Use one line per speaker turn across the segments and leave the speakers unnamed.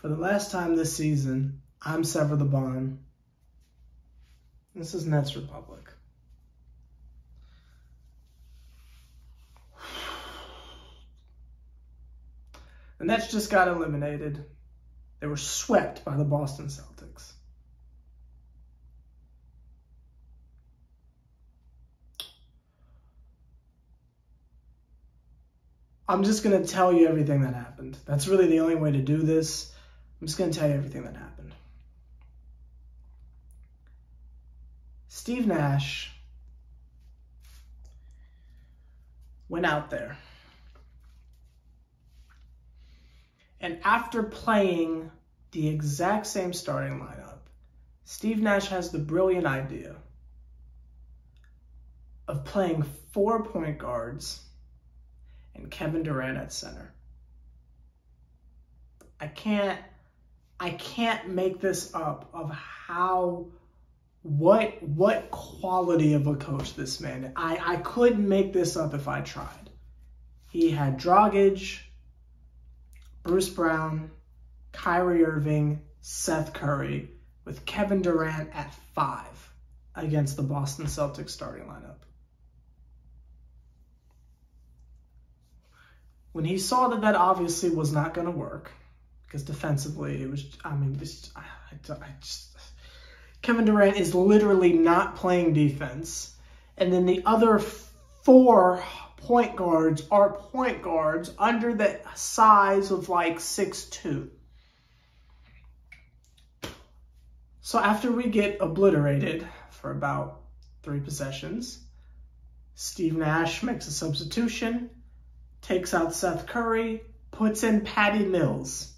For the last time this season, I'm Sever the Bond. This is Nets Republic. The Nets just got eliminated. They were swept by the Boston Celtics. I'm just going to tell you everything that happened. That's really the only way to do this. I'm just going to tell you everything that happened. Steve Nash went out there. And after playing the exact same starting lineup, Steve Nash has the brilliant idea of playing 4 point guards and Kevin Durant at center. I can't make this up of what quality of a coach this man is. I couldn't make this up if I tried. He had Dragic, Bruce Brown, Kyrie Irving, Seth Curry, with Kevin Durant at 5 against the Boston Celtics starting lineup. When he saw that obviously was not going to work, because defensively it was, Kevin Durant is literally not playing defense. And then the other 4 point guards are point guards under the size of like 6'2". So after we get obliterated for about 3 possessions, Steve Nash makes a substitution, takes out Seth Curry, puts in Patty Mills.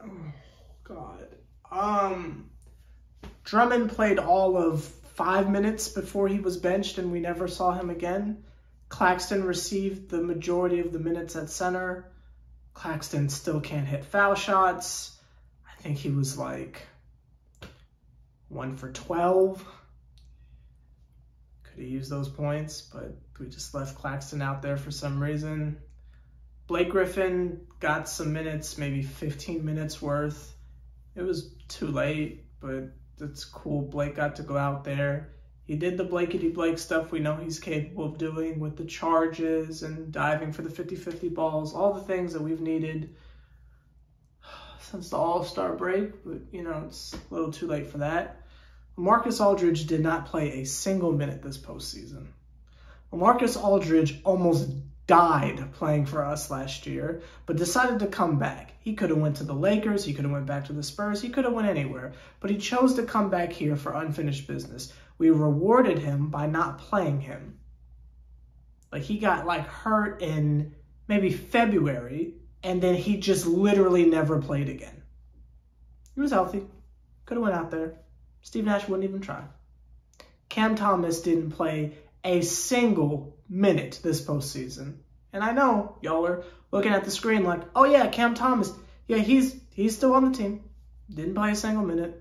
Oh, God. Drummond played all of 5 minutes before he was benched and we never saw him again. Claxton received the majority of the minutes at center. Claxton still can't hit foul shots. I think he was like 1 for 12. Could have used those points, but we just left Claxton out there for some reason. Blake Griffin got some minutes, maybe 15 minutes worth. It was too late, but it's cool. Blake got to go out there. He did the Blakety-Blake stuff we know he's capable of doing with the charges and diving for the 50-50 balls, all the things that we've needed since the All-Star break, but, it's a little too late for that. Marcus Aldridge did not play a single minute this postseason. Marcus Aldridge almost died playing for us last year, but decided to come back. He could have went to the Lakers, he could have went back to the Spurs, he could have went anywhere, but he chose to come back here for unfinished business. We rewarded him by not playing him. Like, he got hurt in maybe February, and then he just literally never played again. He was healthy, could have went out there. Steve Nash wouldn't even try. Cam Thomas didn't play a single minute this postseason. And I know y'all are looking at the screen like, oh yeah, Cam Thomas. Yeah, he's still on the team. Didn't play a single minute.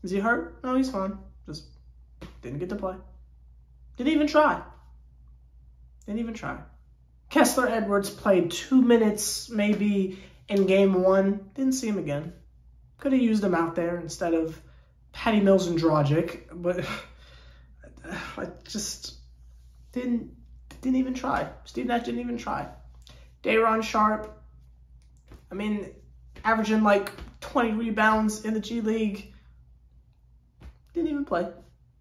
Is he hurt? No, he's fine. Just didn't get to play. Didn't even try. Kessler Edwards played 2 minutes maybe in game 1. Didn't see him again. Could have used him out there instead of Patty Mills and Dragic, but I just didn't even try. Steve Nash didn't even try. Day'Ron Sharp, averaging 20 rebounds in the G League. Didn't even play.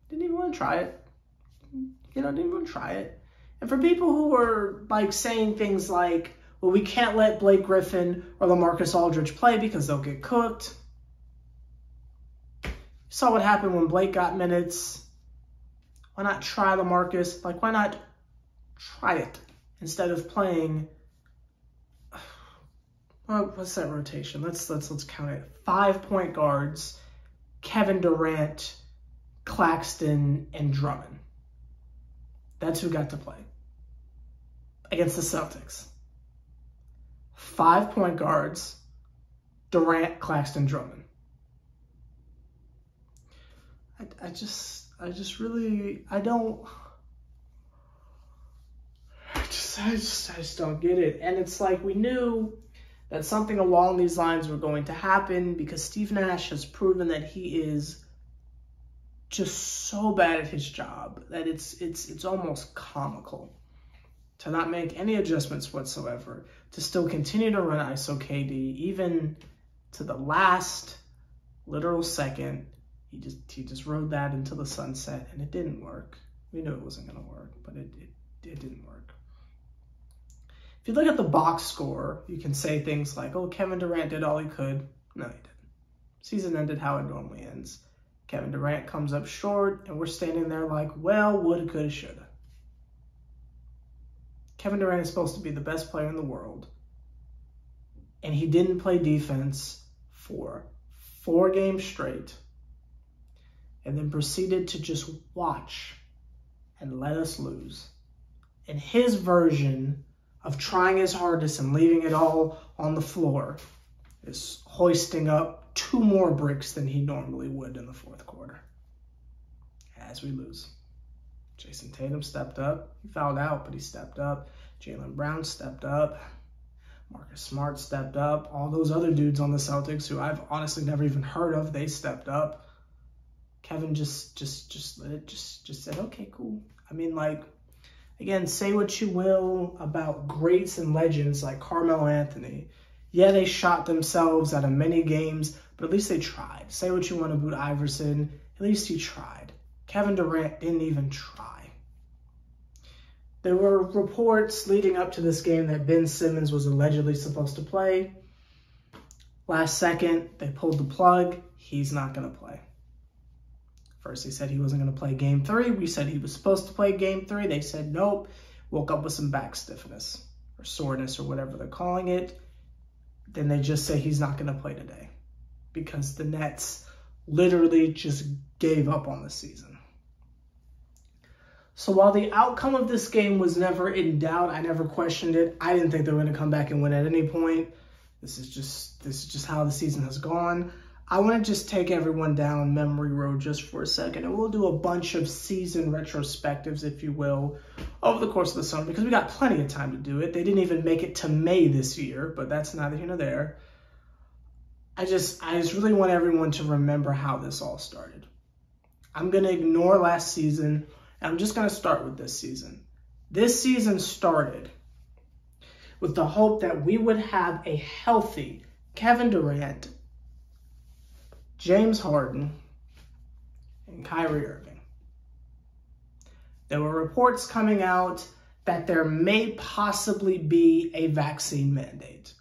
Didn't even want to try it. Didn't even want to try it. And for people who were saying things like, well, we can't let Blake Griffin or LaMarcus Aldridge play because they'll get cooked. Saw what happened when Blake got minutes. Why not try LaMarcus? Why not try it instead of playing? What's that rotation? Let's count it. 5 point guards: Kevin Durant, Claxton, and Drummond. That's who got to play against the Celtics. 5 point guards: Durant, Claxton, Drummond. I don't just don't get it. And it's like we knew that something along these lines were going to happen because Steve Nash has proven that he is just so bad at his job that it's almost comical to not make any adjustments whatsoever, to still continue to run ISO KD, even to the last literal second. He just rode that into the sunset, and it didn't work. We knew it wasn't going to work, but it didn't work. If you look at the box score, you can say things like, oh, Kevin Durant did all he could. No, he didn't. Season ended how it normally ends. Kevin Durant comes up short, and we're standing there like, well, woulda, coulda, shoulda. Kevin Durant is supposed to be the best player in the world, and he didn't play defense for 4 games straight, and then proceeded to just watch and let us lose. And his version of trying his hardest and leaving it all on the floor is hoisting up 2 more bricks than he normally would in the 4th quarter as we lose. Jason Tatum stepped up. He fouled out, but he stepped up. Jaylen Brown stepped up. Marcus Smart stepped up. All those other dudes on the Celtics who I've honestly never even heard of, they stepped up. Kevin just said, okay, cool. I mean, like, again, say what you will about greats and legends like Carmelo Anthony. Yeah, they shot themselves out of many games, but at least they tried. Say what you want about Iverson, at least he tried. Kevin Durant didn't even try. There were reports leading up to this game that Ben Simmons was allegedly supposed to play. Last second, they pulled the plug. He's not going to play. First, they said he wasn't going to play Game 3. We said he was supposed to play Game 3. They said nope. Woke up with some back stiffness or soreness or whatever they're calling it. Then they just say he's not going to play today because the Nets literally just gave up on the season. So while the outcome of this game was never in doubt, I never questioned it. I didn't think they were going to come back and win at any point. This is just how the season has gone. I want to just take everyone down memory road just for a second, and we'll do a bunch of season retrospectives, if you will, over the course of the summer, because we got plenty of time to do it. They didn't even make it to May this year, but that's neither here nor there. I just really want everyone to remember how this all started. I'm going to ignore last season, and I'm just going to start with this season. This season started with the hope that we would have a healthy Kevin Durant, James Harden, and Kyrie Irving. There were reports coming out that there may possibly be a vaccine mandate.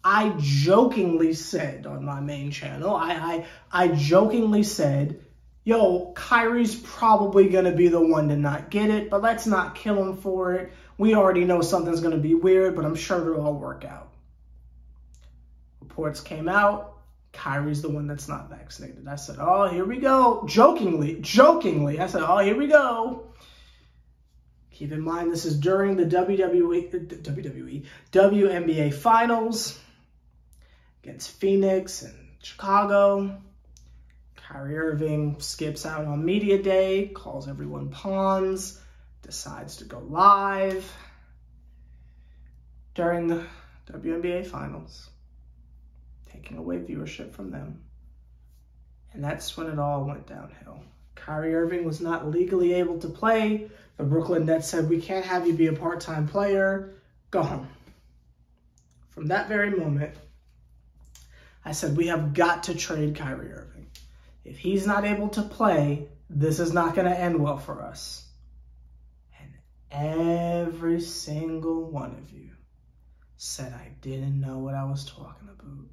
I jokingly said on my main channel, I jokingly said, yo, Kyrie's probably going to be the one to not get it, but let's not kill him for it. We already know something's going to be weird, but I'm sure it'll all work out. Reports came out. Kyrie's the one that's not vaccinated. I said, oh, here we go. Jokingly, I said, oh, here we go. Keep in mind, this is during the WNBA Finals against Phoenix and Chicago. Kyrie Irving skips out on media day, calls everyone pawns, decides to go live during the WNBA Finals, taking away viewership from them. And that's when it all went downhill. Kyrie Irving was not legally able to play. The Brooklyn Nets said, we can't have you be a part-time player. Go home. From that very moment, I said, we have got to trade Kyrie Irving. If he's not able to play, this is not going to end well for us. And every single one of you said I didn't know what I was talking about.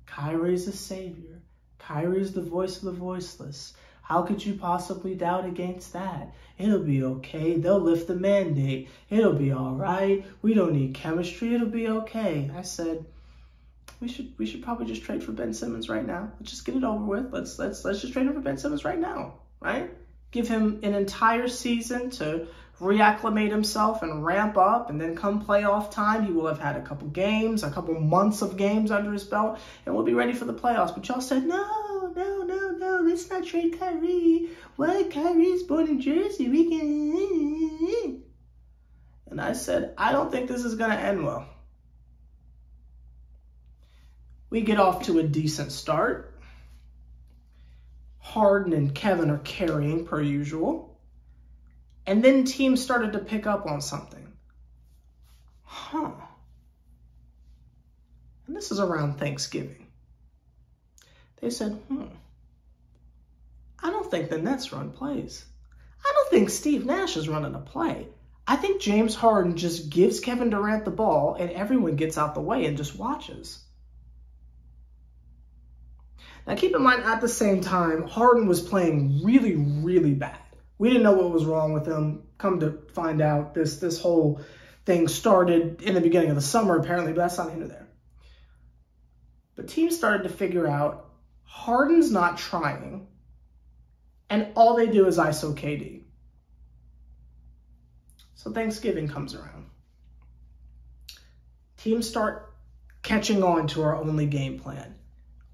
Kyrie's the savior. Kyrie's the voice of the voiceless. How could you possibly doubt against that? It'll be okay. They'll lift the mandate. It'll be all right. We don't need chemistry. It'll be okay. I said, we should probably just trade for Ben Simmons right now. Let's just get it over with. Let's just trade him for Ben Simmons right now, right? Give him an entire season to reacclimate himself and ramp up, and then come playoff time, he will have had a couple games, a couple months of games under his belt, and we'll be ready for the playoffs. But y'all said, no, let's not trade Kyrie. What? Kyrie's born in Jersey. We can... And I said, I don't think this is going to end well. We get off to a decent start. Harden and Kevin are carrying per usual. And then teams started to pick up on something. And this is around Thanksgiving. They said, I don't think the Nets run plays. I don't think Steve Nash is running a play. I think James Harden just gives Kevin Durant the ball and everyone gets out the way and just watches. Now keep in mind, at the same time, Harden was playing really, really bad. We didn't know what was wrong with him. Come to find out, this whole thing started in the beginning of the summer, apparently, but that's not here nor there. But teams started to figure out Harden's not trying, and all they do is ISO KD. So Thanksgiving comes around. Teams start catching on to our only game plan.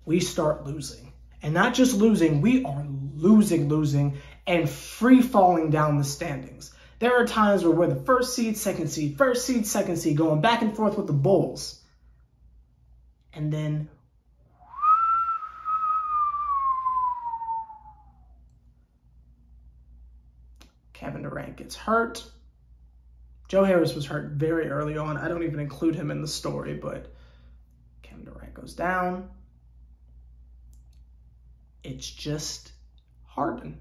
We start losing. And not just losing, we are losing, and free falling down the standings. There are times where we're the first seed, second seed, going back and forth with the Bulls. And then Kevin Durant gets hurt. Joe Harris was hurt very early on. I don't even include him in the story, but Kevin Durant goes down. It's just Harden.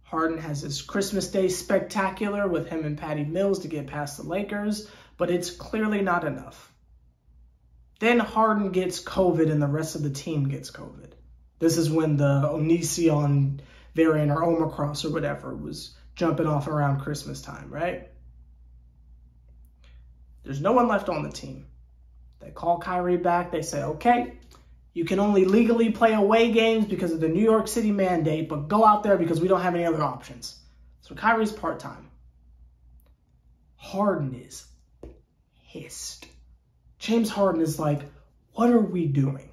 Harden has his Christmas Day spectacular with him and Patty Mills to get past the Lakers, but it's clearly not enough. Then Harden gets COVID and the rest of the team gets COVID. This is when the Onision variant or Omicron or whatever was jumping off around Christmas time, right? There's no one left on the team. They call Kyrie back. They say, okay, you can only legally play away games because of the New York City mandate, but go out there because we don't have any other options. So Kyrie's part-time. Harden is pissed. James Harden is like, what are we doing?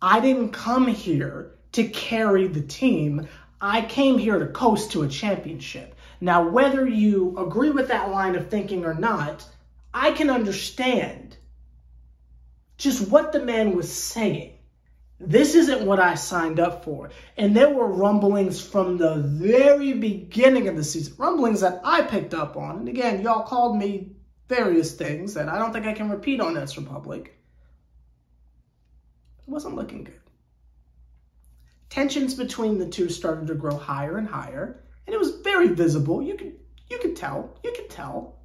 I didn't come here to carry the team. I came here to coast to a championship. Now, whether you agree with that line of thinking or not, I can understand just what the man was saying. This isn't what I signed up for. And there were rumblings from the very beginning of the season, rumblings that I picked up on. And again, y'all called me various things that I don't think I can repeat on Nets Republic. It wasn't looking good. Tensions between the two started to grow higher and higher, and it was very visible. You could tell.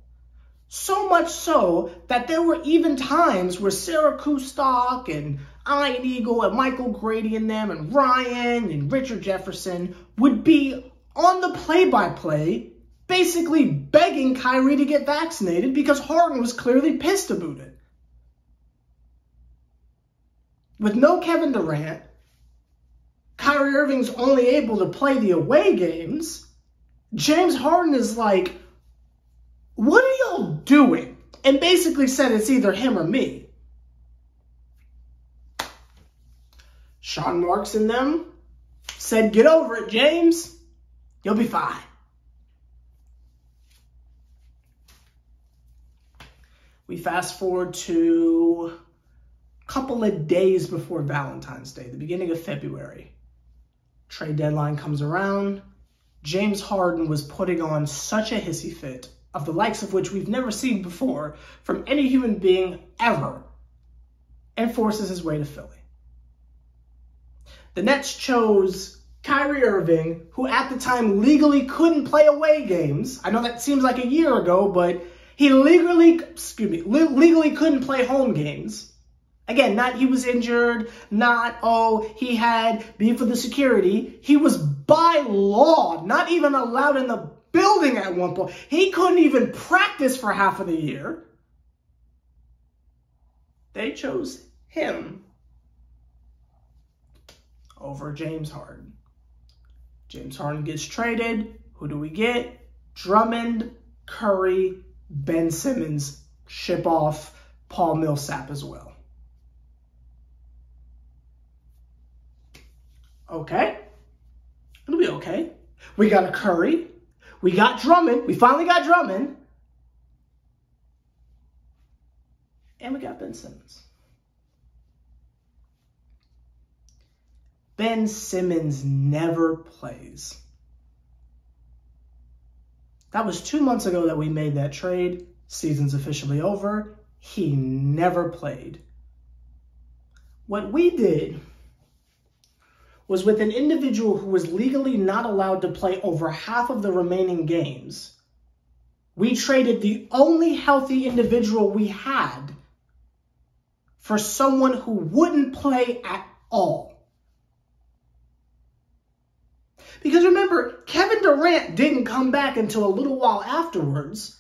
So much so that there were even times where Sarah Kustok and Ian Eagle and Michael Grady and them and Ryan and Richard Jefferson would be on the play-by-play basically begging Kyrie to get vaccinated because Harden was clearly pissed about it. With no Kevin Durant, Kyrie Irving's only able to play the away games. James Harden is like, what are y'all doing? And basically said it's either him or me. Sean Marks and them said, get over it, James. You'll be fine. We fast forward to a couple of days before Valentine's Day, the beginning of February. Trade deadline comes around. James Harden was putting on such a hissy fit, of the likes of which we've never seen before from any human being ever, and forces his way to Philly. The Nets chose Kyrie Irving, who at the time legally couldn't play away games. I know that seems like a year ago, but he legally couldn't play home games. Again, not he was injured, not, he had beef with the security. He was by law not even allowed in the building at one point. He couldn't even practice for half of the year. They chose him over James Harden. James Harden gets traded. Who do we get? Drummond, Curry, Ben Simmons, ship off Paul Millsap as well. Okay. It'll be okay. We got a Curry. We got Drummond. We finally got Drummond. And we got Ben Simmons. Ben Simmons never plays. That was 2 months ago that we made that trade. Season's officially over. He never played. What we did was with an individual who was legally not allowed to play over half of the remaining games, we traded the only healthy individual we had for someone who wouldn't play at all. Because remember, Kevin Durant didn't come back until a little while afterwards,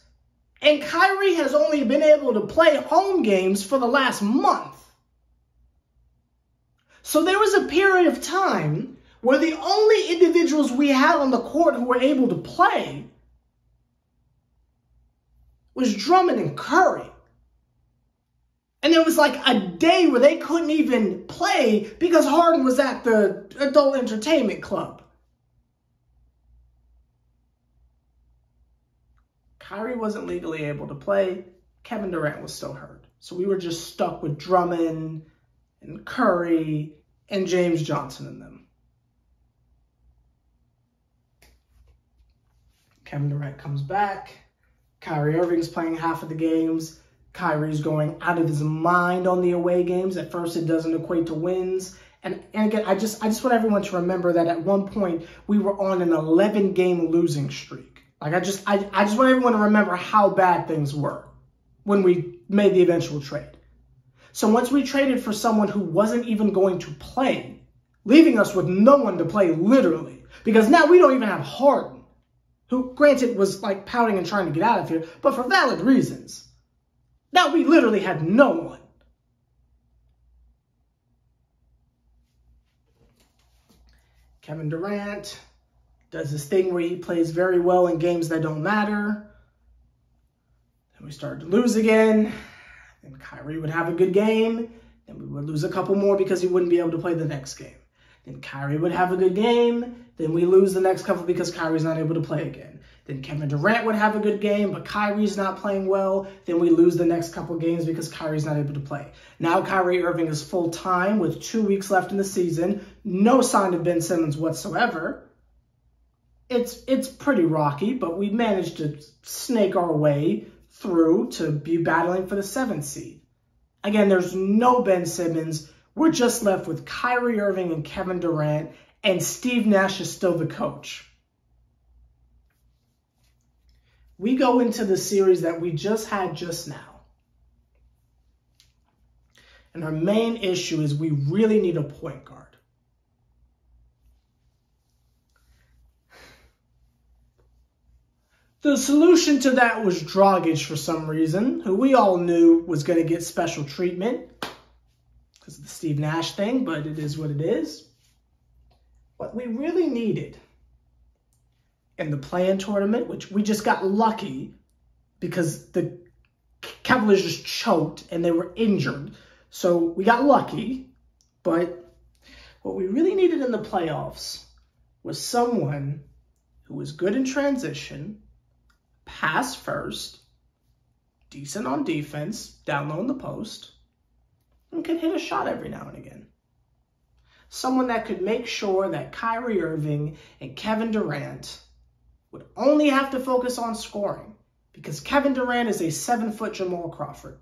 and Kyrie has only been able to play home games for the last month. So there was a period of time where the only individuals we had on the court who were able to play was Drummond and Curry. And there was like a day where they couldn't even play because Harden was at the adult entertainment club. Kyrie wasn't legally able to play. Kevin Durant was still hurt. So we were just stuck with Drummond and Curry and James Johnson in them. Kevin Durant comes back. Kyrie Irving's playing half of the games. Kyrie's going out of his mind on the away games. At first, it doesn't equate to wins. And again, I just want everyone to remember that at one point, we were on an 11-game losing streak. Like, I just want everyone to remember how bad things were when we made the eventual trade. So once we traded for someone who wasn't even going to play, leaving us with no one to play literally, because now we don't even have Harden, who granted was like pouting and trying to get out of here, but for valid reasons. Now we literally had no one. Kevin Durant does this thing where he plays very well in games that don't matter. Then we started to lose again. Then Kyrie would have a good game. Then we would lose a couple more because he wouldn't be able to play the next game. Then Kyrie would have a good game. Then we lose the next couple because Kyrie's not able to play again. Then Kevin Durant would have a good game, but Kyrie's not playing well. Then we lose the next couple games because Kyrie's not able to play. Now Kyrie Irving is full-time with 2 weeks left in the season. No sign of Ben Simmons whatsoever. It's pretty rocky, but we managed to snake our way through to be battling for the 7th seed. Again, there's no Ben Simmons. We're just left with Kyrie Irving and Kevin Durant, and Steve Nash is still the coach. We go into the series that we just had just now. And our main issue is we really need a point guard. The solution to that was Dragic for some reason, who we all knew was going to get special treatment because of the Steve Nash thing, but it is what it is. What we really needed in the play-in tournament, which we just got lucky because the Cavaliers just choked and they were injured. So we got lucky, but what we really needed in the playoffs was someone who was good in transition, pass first, decent on defense, down low in the post, and could hit a shot every now and again. Someone that could make sure that Kyrie Irving and Kevin Durant would only have to focus on scoring because Kevin Durant is a 7-foot Jamal Crawford.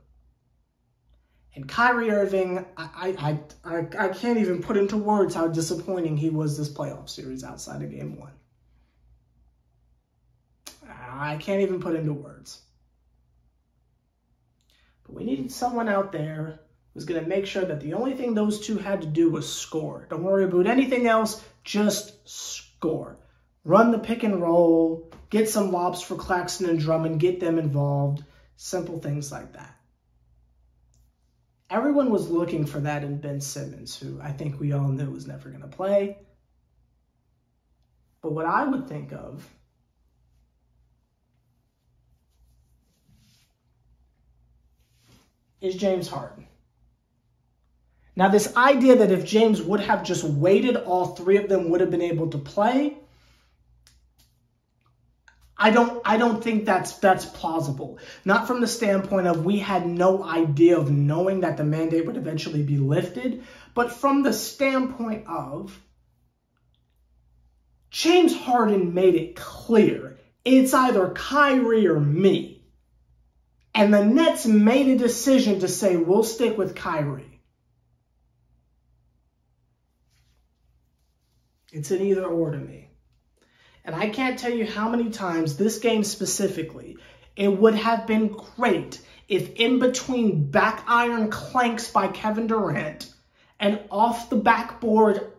And Kyrie Irving, I can't even put into words how disappointing he was this playoff series outside of Game 1. I can't even put into words. But we needed someone out there who was going to make sure that the only thing those two had to do was score. Don't worry about anything else, just score. Run the pick and roll, get some lobs for Claxton and Drummond, get them involved, simple things like that. Everyone was looking for that in Ben Simmons, who I think we all knew was never going to play. But what I would think of is James Harden. Now, this idea that if James would have just waited, all three of them would have been able to play, I don't think that's plausible. Not from the standpoint of we had no idea of knowing that the mandate would eventually be lifted, but from the standpoint of James Harden made it clear it's either Kyrie or me. And the Nets made a decision to say, we'll stick with Kyrie. It's an either or to me. And I can't tell you how many times this game specifically, it would have been great if in between back iron clanks by Kevin Durant and off the backboard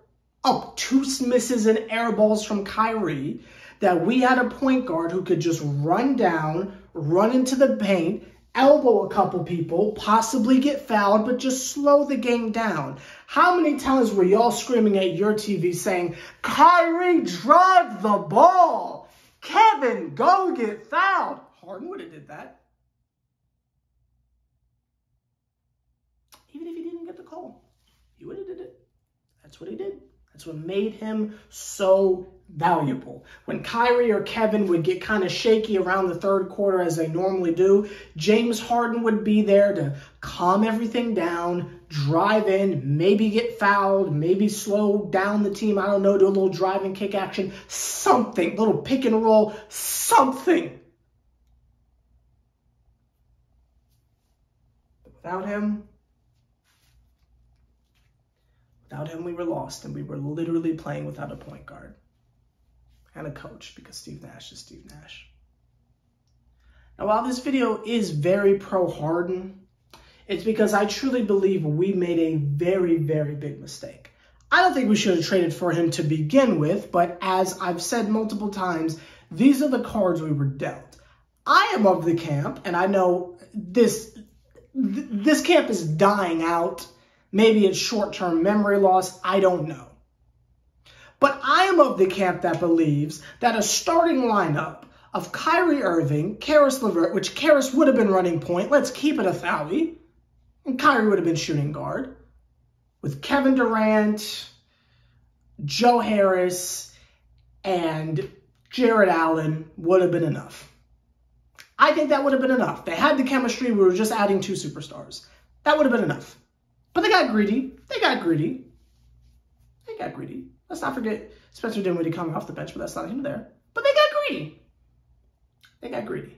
up two misses and air balls from Kyrie, that we had a point guard who could just run down, run into the paint, elbow a couple people, possibly get fouled, but just slow the game down. How many times were y'all screaming at your TV saying, Kyrie, drive the ball. Kevin, go get fouled. Harden would have did that. Even if he didn't get the call, he would have did it. That's what he did. That's what made him so valuable. When Kyrie or Kevin would get kind of shaky around the third quarter as they normally do, James Harden would be there to calm everything down, drive in, maybe get fouled, maybe slow down the team, I don't know, do a little drive and kick action, something, little pick and roll, something. But without him, we were lost, and we were literally playing without a point guard and a coach, because Steve Nash is Steve Nash. Now, while this video is very pro-Harden, it's because I truly believe we made a very, very big mistake. I don't think we should have traded for him to begin with, but as I've said multiple times, these are the cards we were dealt. I am of the camp, and I know this camp is dying out. Maybe it's short-term memory loss. I don't know. But I am of the camp that believes that a starting lineup of Kyrie Irving, Karis LeVert, which Karis would have been running point. Let's keep it a Thowie. And Kyrie would have been shooting guard. With Kevin Durant, Joe Harris, and Jared Allen would have been enough. I think that would have been enough. They had the chemistry. We were just adding two superstars. That would have been enough. But they got greedy. Let's not forget Spencer Dinwiddie coming off the bench, but that's not him there. But they got greedy.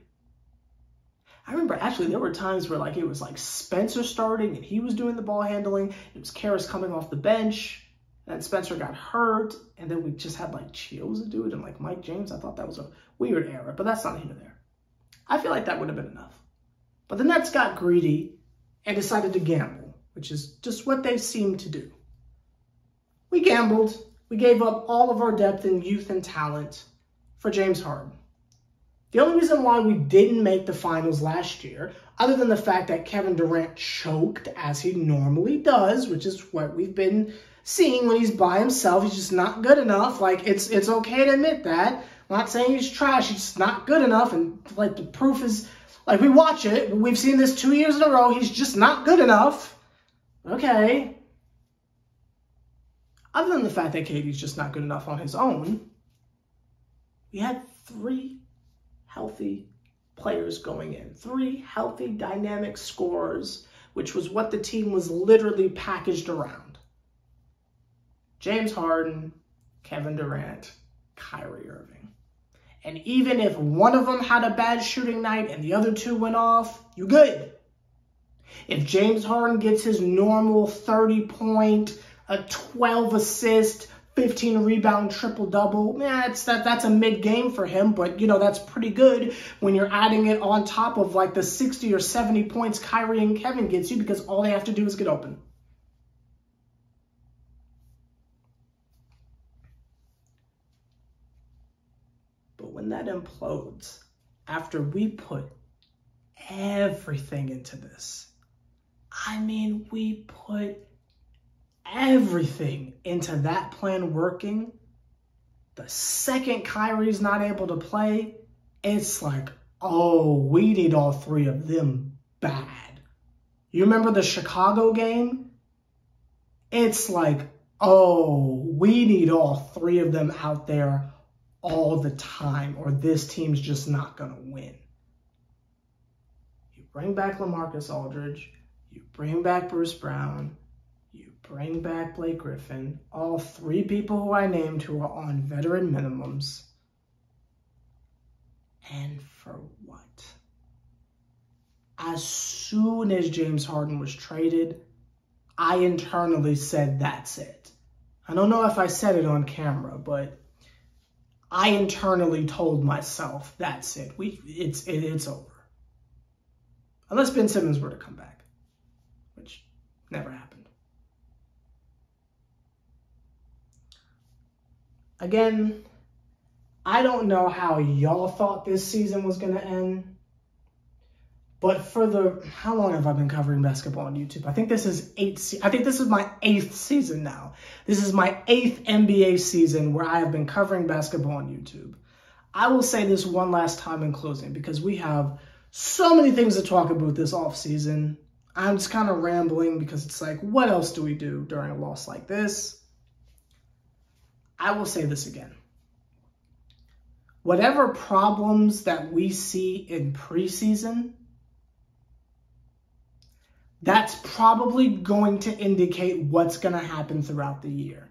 I remember actually there were times where it was like Spencer starting and he was doing the ball handling. It was Karis coming off the bench. And then Spencer got hurt. And then we just had Chioza do it and Mike James. I thought that was a weird era, but that's not here or there. I feel like that would have been enough. But the Nets got greedy and decided to gamble, which is just what they seem to do. We gambled. We gave up all of our depth and youth and talent for James Harden. The only reason why we didn't make the finals last year, other than the fact that Kevin Durant choked as he normally does, which is what we've been seeing when he's by himself. He's just not good enough. It's okay to admit that. I'm not saying he's trash. He's just not good enough. And the proof is, we watch it. We've seen this 2 years in a row. He's just not good enough. Okay. Other than the fact that KD's just not good enough on his own, we had 3 healthy players going in. 3 healthy, dynamic scorers, which was what the team was literally packaged around. James Harden, Kevin Durant, Kyrie Irving. And even if one of them had a bad shooting night and the other 2 went off, you good. If James Harden gets his normal 30-point, a 12 assist, 15 rebound, triple-double, that's a mid-game for him, but, that's pretty good when you're adding it on top of, the 60 or 70 points Kyrie and Kevin gets you, because all they have to do is get open. But when that implodes, after we put everything into this, we put everything into that plan working, the second Kyrie's not able to play, it's we need all 3 of them bad. You remember the Chicago game? It's we need all 3 of them out there all the time or this team's just not going to win. You bring back LaMarcus Aldridge, you bring back Bruce Brown, you bring back Blake Griffin, all three people who I named who are on veteran minimums. And for what? As soon as James Harden was traded, I internally said, that's it. I don't know if I said it on camera, but I internally told myself, that's it. It's over. Unless Ben Simmons were to come back, which never happened. Again, I don't know how y'all thought this season was going to end. But how long have I been covering basketball on YouTube? I think this is my 8th season now. This is my 8th NBA season where I have been covering basketball on YouTube. I will say this one last time in closing because we have so many things to talk about this offseason. I'm just kind of rambling because it's like, what else do we do during a loss like this? I will say this again. Whatever problems that we see in preseason, that's probably going to indicate what's going to happen throughout the year.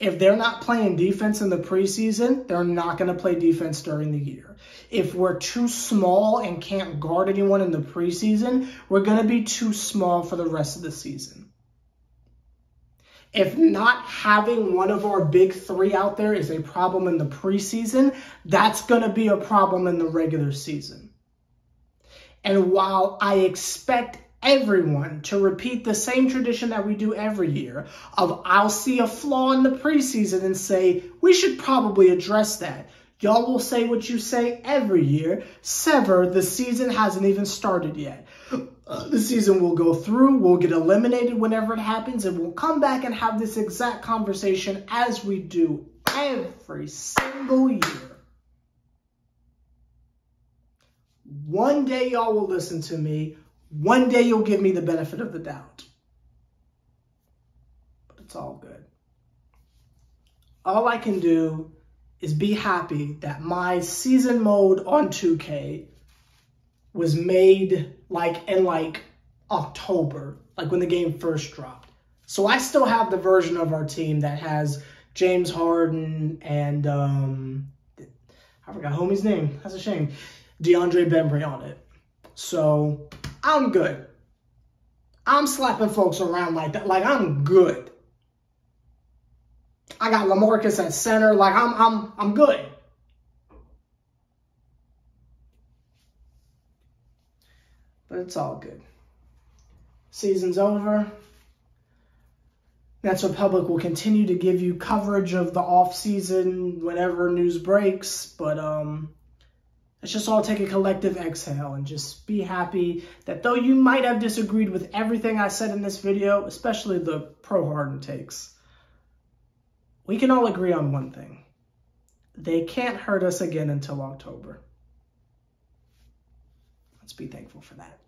If they're not playing defense in the preseason, they're not going to play defense during the year. If we're too small and can't guard anyone in the preseason, we're going to be too small for the rest of the season. If not having one of our big three out there is a problem in the preseason, that's going to be a problem in the regular season. And while I expect everyone to repeat the same tradition that we do every year of I'll see a flaw in the preseason and say, we should probably address that. Y'all will say what you say every year. Sever, the season hasn't even started yet. The season will go through, we'll get eliminated whenever it happens, and we'll come back and have this exact conversation as we do every single year. One day y'all will listen to me. One day you'll give me the benefit of the doubt. But it's all good. All I can do is be happy that my season mode on 2K was made in October, like when the game first dropped. So I still have the version of our team that has James Harden and I forgot homie's name. That's a shame. DeAndre Bembry on it. So I'm good. I'm slapping folks around like that. Like I'm good. I got LaMarcus at center. Like I'm good. But it's all good. Season's over. Nets Republic will continue to give you coverage of the off-season whenever news breaks. But let's just all take a collective exhale and just be happy that though you might have disagreed with everything I said in this video, especially the pro-Harden takes, we can all agree on one thing. They can't hurt us again until October. Let's be thankful for that.